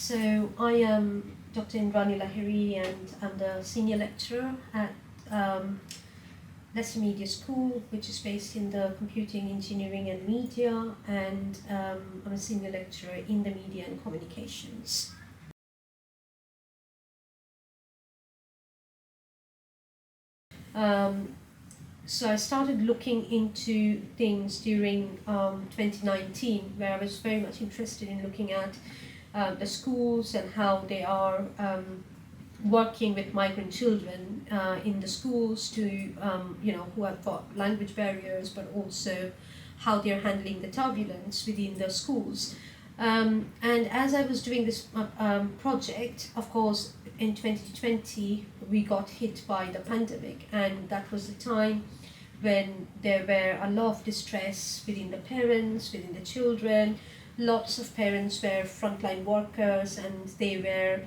So I am Dr. Indrani Lahiri and I'm the senior lecturer at Leicester Media School, which is based in the Computing, Engineering and Media, and I'm a senior lecturer in the Media and Communications. So I started looking into things during 2019, where I was very much interested in looking at the schools and how they are working with migrant children in the schools to, who have got language barriers, but also how they're handling the turbulence within the schools. And as I was doing this project, of course, in 2020, we got hit by the pandemic, and that was the time when there were a lot of distress within the parents, within the children. Lots of parents were frontline workers, and they were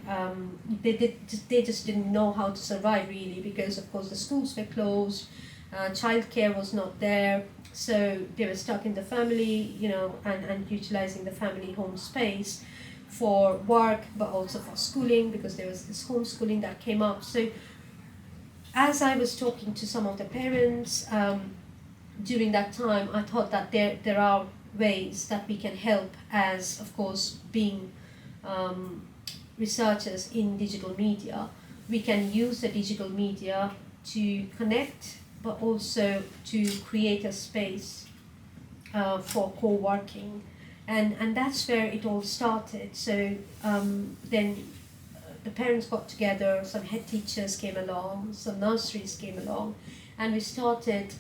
they just didn't know how to survive really, because of course the schools were closed, childcare was not there, so they were stuck in the family, and utilizing the family home space for work, but also for schooling, because there was this homeschooling that came up. So as I was talking to some of the parents during that time, I thought that there are ways that we can help, as of course being researchers in digital media. We can use the digital media to connect, but also to create a space for co-working, and that's where it all started. So then the parents got together, some head teachers came along, some nurseries came along, and we started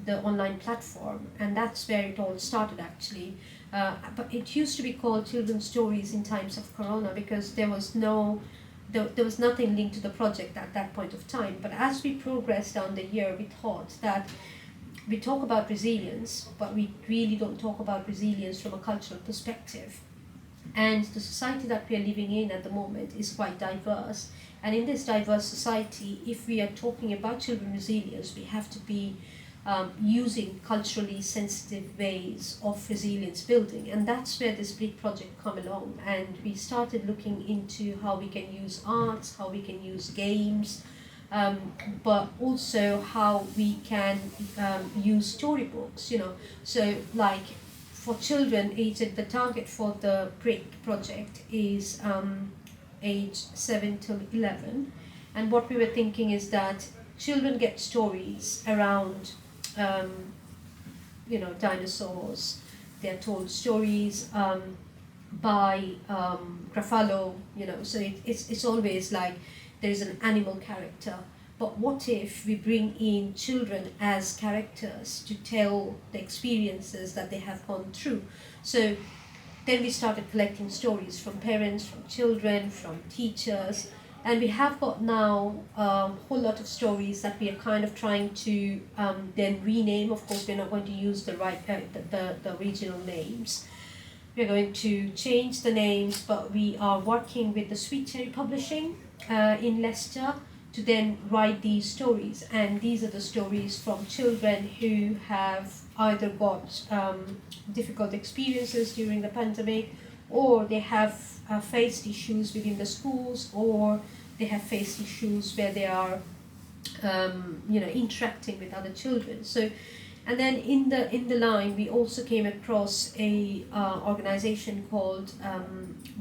the online platform, and that's where it all started actually. But it used to be called Children's Stories in Times of Corona, because there was nothing linked to the project at that point of time. But as we progressed down the year, we thought that we talk about resilience, but we really don't talk about resilience from a cultural perspective. And the society that we are living in at the moment is quite diverse. And in this diverse society, if we are talking about children's resilience, we have to be using culturally sensitive ways of resilience building. And that's where this BRIC project come along. And we started looking into how we can use arts, how we can use games, but also how we can use storybooks, So like for children aged, the target for the BRIC project is age 7 till 11. And what we were thinking is that children get stories around, dinosaurs. They're told stories by Gruffalo, so it's always like there's an animal character. But what if we bring in children as characters to tell the experiences that they have gone through? So then we started collecting stories from parents, from children, from teachers, and we have got now a whole lot of stories that we are kind of trying to then rename. Of course, we're not going to use the original names. We're going to change the names, but we are working with the Sweet Cherry Publishing in Leicester to then write these stories. And these are the stories from children who have either got difficult experiences during the pandemic, or they have faced issues within the schools, or they have faced issues where they are interacting with other children. So, and then in the line, we also came across a organization called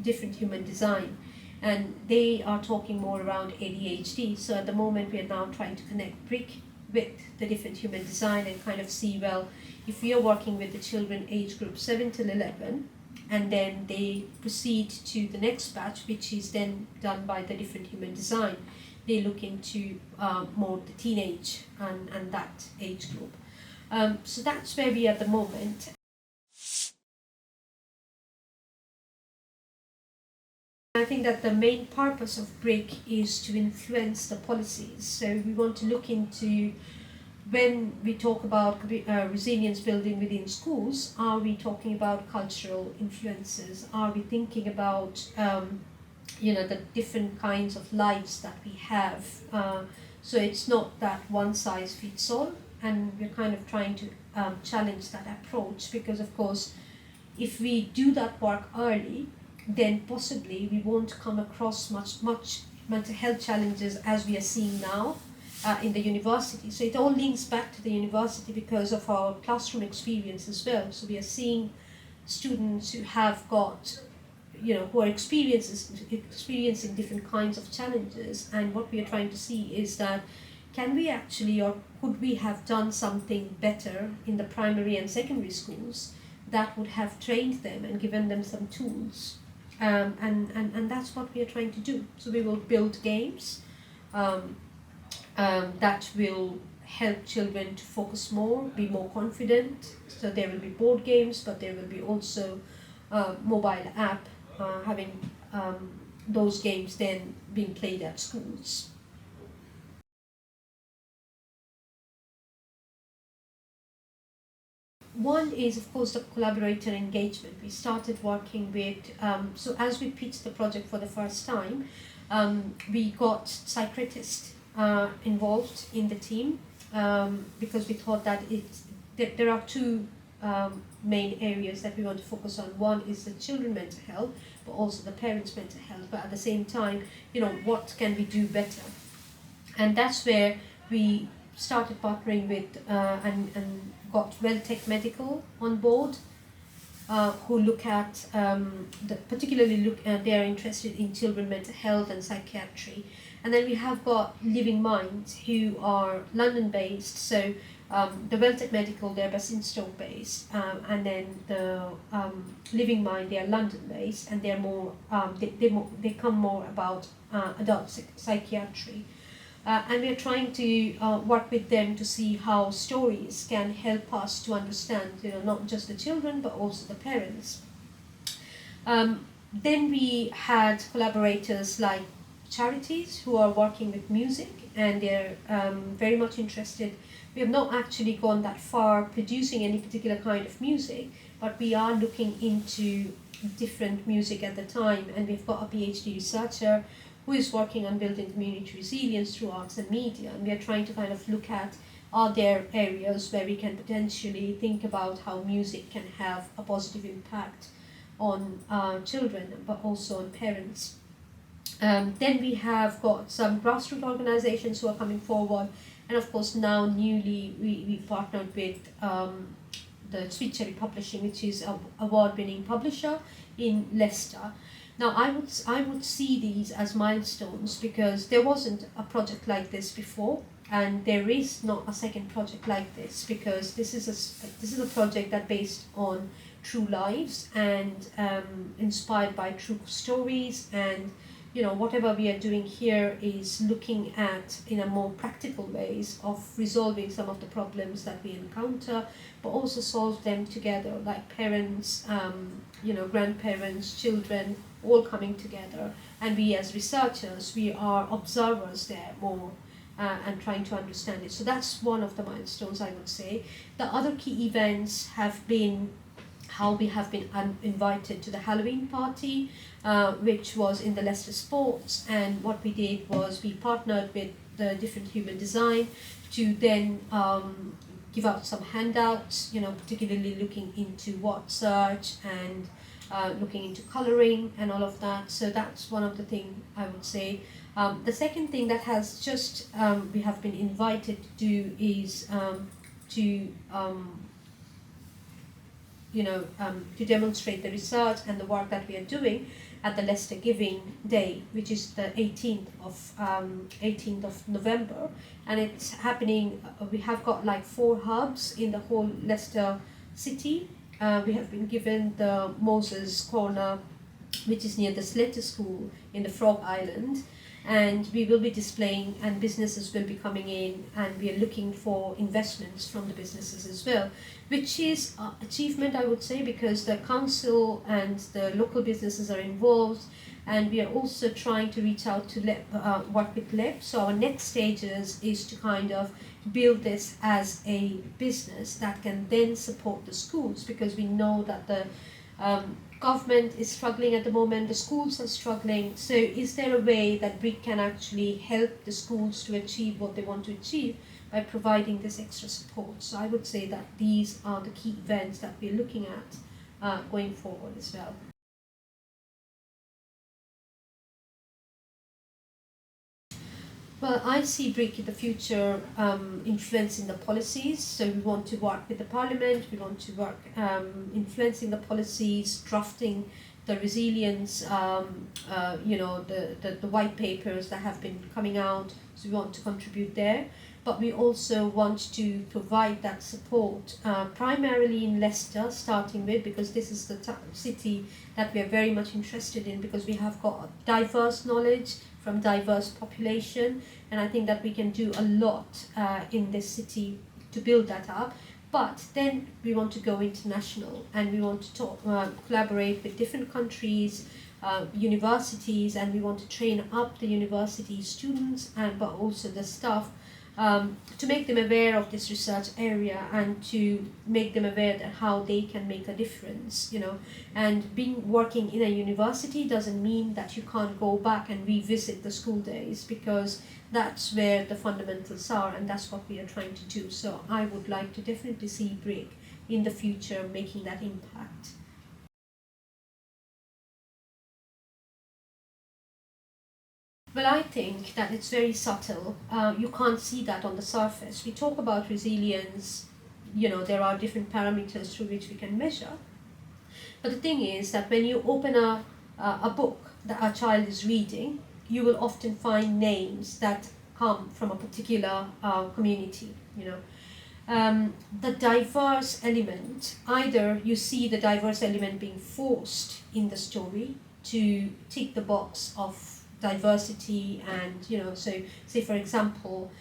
Different Human Design, and they are talking more around ADHD. So at the moment, we are now trying to connect BRIC with the Different Human Design and kind of see, well, if we are working with the children age group 7 till 11, and then they proceed to the next batch, which is then done by the Different Human Design, they look into more the teenage and that age group. So that's where we are at the moment. I think that the main purpose of BRIC is to influence the policies. So we want to look into, when we talk about resilience building within schools, are we talking about cultural influences? Are we thinking about the different kinds of lives that we have? So it's not that one size fits all, and we're kind of trying to challenge that approach, because of course if we do that work early, then possibly we won't come across much mental health challenges as we are seeing now in the university. So it all links back to the university because of our classroom experience as well. So we are seeing students who have got, who are experiencing different kinds of challenges, and what we are trying to see is that can we actually, or could we have done something better in the primary and secondary schools that would have trained them and given them some tools, and that's what we are trying to do. So we will build games that will help children to focus more, be more confident. So there will be board games, but there will be also mobile app having those games then being played at schools. One is, of course, the collaborator engagement. We started working with, so as we pitched the project for the first time, we got psychiatrists involved in the team because we thought that there are two main areas that we want to focus on. One is the children's mental health, but also the parents' mental health. But at the same time, what can we do better? And that's where we started partnering with and got Welltech Medical on board, who look at they are interested in children's mental health and psychiatry. And then we have got Living Mind, who are London based. So the Welltech Medical, they're Basingstoke based, and then the Living Mind, they are London based, and they're more they come more about adult psychiatry. And we are trying to work with them to see how stories can help us to understand, not just the children, but also the parents. Then we had collaborators like charities who are working with music, and they're very much interested. We have not actually gone that far producing any particular kind of music, but we are looking into different music at the time, and we've got a PhD researcher who is working on building community resilience through arts and media. And we are trying to kind of look at, are there areas where we can potentially think about how music can have a positive impact on children, but also on parents. Then we have got some grassroots organizations who are coming forward. And of course, now newly, we partnered with the Sweet Cherry Publishing, which is an award-winning publisher in Leicester. Now, I would see these as milestones because there wasn't a project like this before, and there is not a second project like this because this is a project that based on true lives and inspired by true stories. And whatever we are doing here is looking at in a more practical ways of resolving some of the problems that we encounter, but also solve them together, like parents, grandparents, children, all coming together. And we as researchers, we are observers there more and trying to understand it. So that's one of the milestones, I would say. The other key events have been how we have been invited to the Halloween party, which was in the Leicester Sports. And what we did was we partnered with the different human design to then give out some handouts, particularly looking into what search and looking into coloring and all of that. So that's one of the things I would say. The second thing that has just we have been invited to do is to demonstrate the research and the work that we are doing at the Leicester Giving Day, which is the 18th of November, and it's happening. We have got like 4 hubs in the whole Leicester city. We have been given the Moses Corner, which is near the Slater School in the Frog Island, and we will be displaying, and businesses will be coming in, and we are looking for investments from the businesses as well, which is an achievement, I would say, because the council and the local businesses are involved, and we are also trying to reach out to work with LEP. So our next stages is to kind of build this as a business that can then support the schools, because we know that the government is struggling at the moment, the schools are struggling. So is there a way that BRIC can actually help the schools to achieve what they want to achieve by providing this extra support? So I would say that these are the key events that we're looking at going forward as well. Well, I see BRIC in the future influencing the policies. So we want to work with the parliament, we want to work influencing the policies, drafting the resilience, the white papers that have been coming out. So we want to contribute there. But we also want to provide that support primarily in Leicester, starting with, because this is the city that we are very much interested in, because we have got diverse knowledge from diverse population, and I think that we can do a lot in this city to build that up. But then we want to go international, and we want to talk, collaborate with different countries, universities, and we want to train up the university students and but also the staff to make them aware of this research area and to make them aware that how they can make a difference, you know. And working in a university doesn't mean that you can't go back and revisit the school days, because that's where the fundamentals are, and that's what we are trying to do. So I would like to definitely see BRIC in the future making that impact. Well, I think that it's very subtle. You can't see that on the surface. We talk about resilience, you know, there are different parameters through which we can measure. But the thing is that when you open a book that a child is reading, you will often find names that come from a particular community, you know. The diverse element, either you see the diverse element being forced in the story to tick the box of diversity, and you know, so say for example,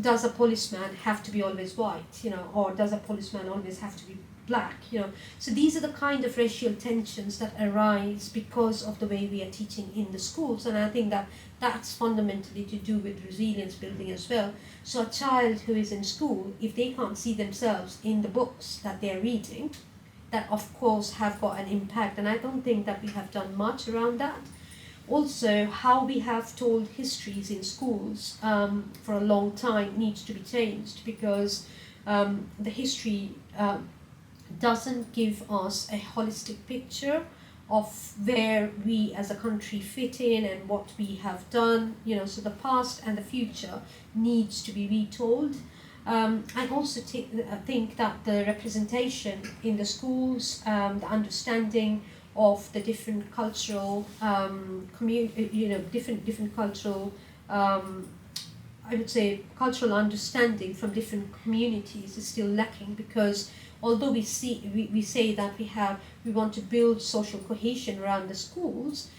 does a policeman have to be always white, you know, or does a policeman always have to be black, you know. So these are the kind of racial tensions that arise because of the way we are teaching in the schools, and I think that that's fundamentally to do with resilience building as well. So a child who is in school, if they can't see themselves in the books that they're reading, that of course have got an impact, and I don't think that we have done much around that. Also, how we have told histories in schools for a long time needs to be changed, because the history doesn't give us a holistic picture of where we as a country fit in and what we have done, you know. So the past and the future needs to be retold. I also think that the representation in the schools, the understanding of the different cultural different cultural I would say cultural understanding from different communities is still lacking, because although we say that we want to build social cohesion around the schools,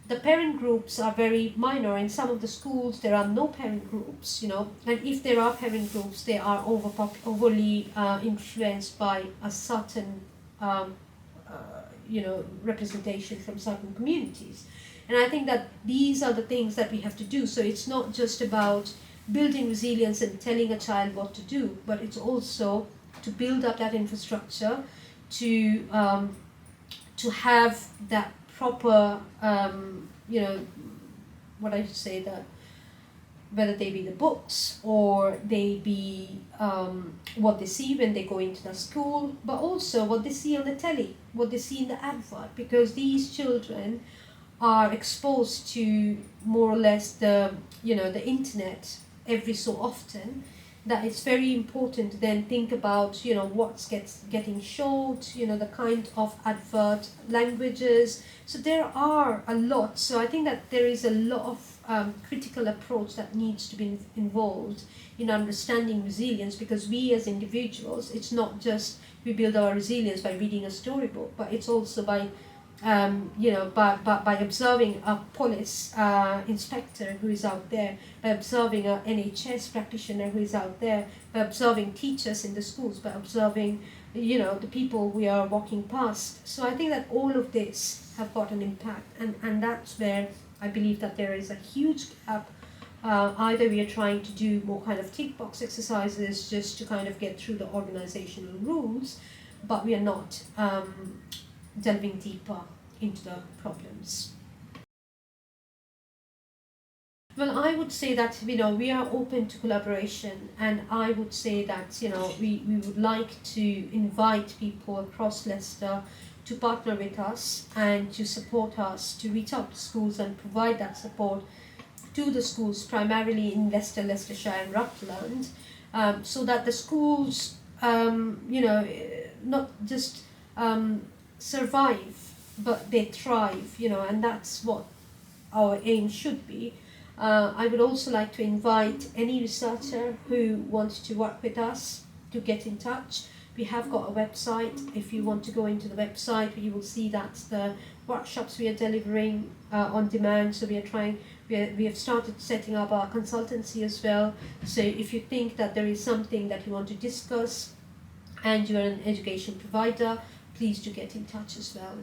the parent groups are very minor. In some of the schools there are no parent groups, you know, and if there are parent groups, they are overly influenced by a certain representation from certain communities. And I think that these are the things that we have to do. So it's not just about building resilience and telling a child what to do, but it's also to build up that infrastructure to have that proper what I should say, that whether they be the books or they be what they see when they go into the school, but also what they see on the telly, what they see in the advert, because these children are exposed to more or less the internet every so often, that it's very important to then think about what's getting showed, the kind of advert languages. So there are a lot. So I think that there is a lot of critical approach that needs to be involved in understanding resilience, because we as individuals, it's not just we build our resilience by reading a storybook, but it's also by by observing a police inspector who is out there, by observing an NHS practitioner who is out there, by observing teachers in the schools, by observing the people we are walking past. So I think that all of this have got an impact, and that's where I believe that there is a huge gap. Either we are trying to do more kind of tick box exercises just to kind of get through the organizational rules, but we are not delving deeper into the problems. Well, I would say that we are open to collaboration, and I would say that we would like to invite people across Leicester to partner with us and to support us, to reach out to schools and provide that support to the schools, primarily in Leicestershire and Rutland, so that the schools, not just survive, but they thrive, and that's what our aim should be. I would also like to invite any researcher who wants to work with us to get in touch. We have got a website. If you want to go into the website, you will see that the workshops we are delivering on demand. So we have started setting up our consultancy as well. So if you think that there is something that you want to discuss and you're an education provider, please do get in touch as well.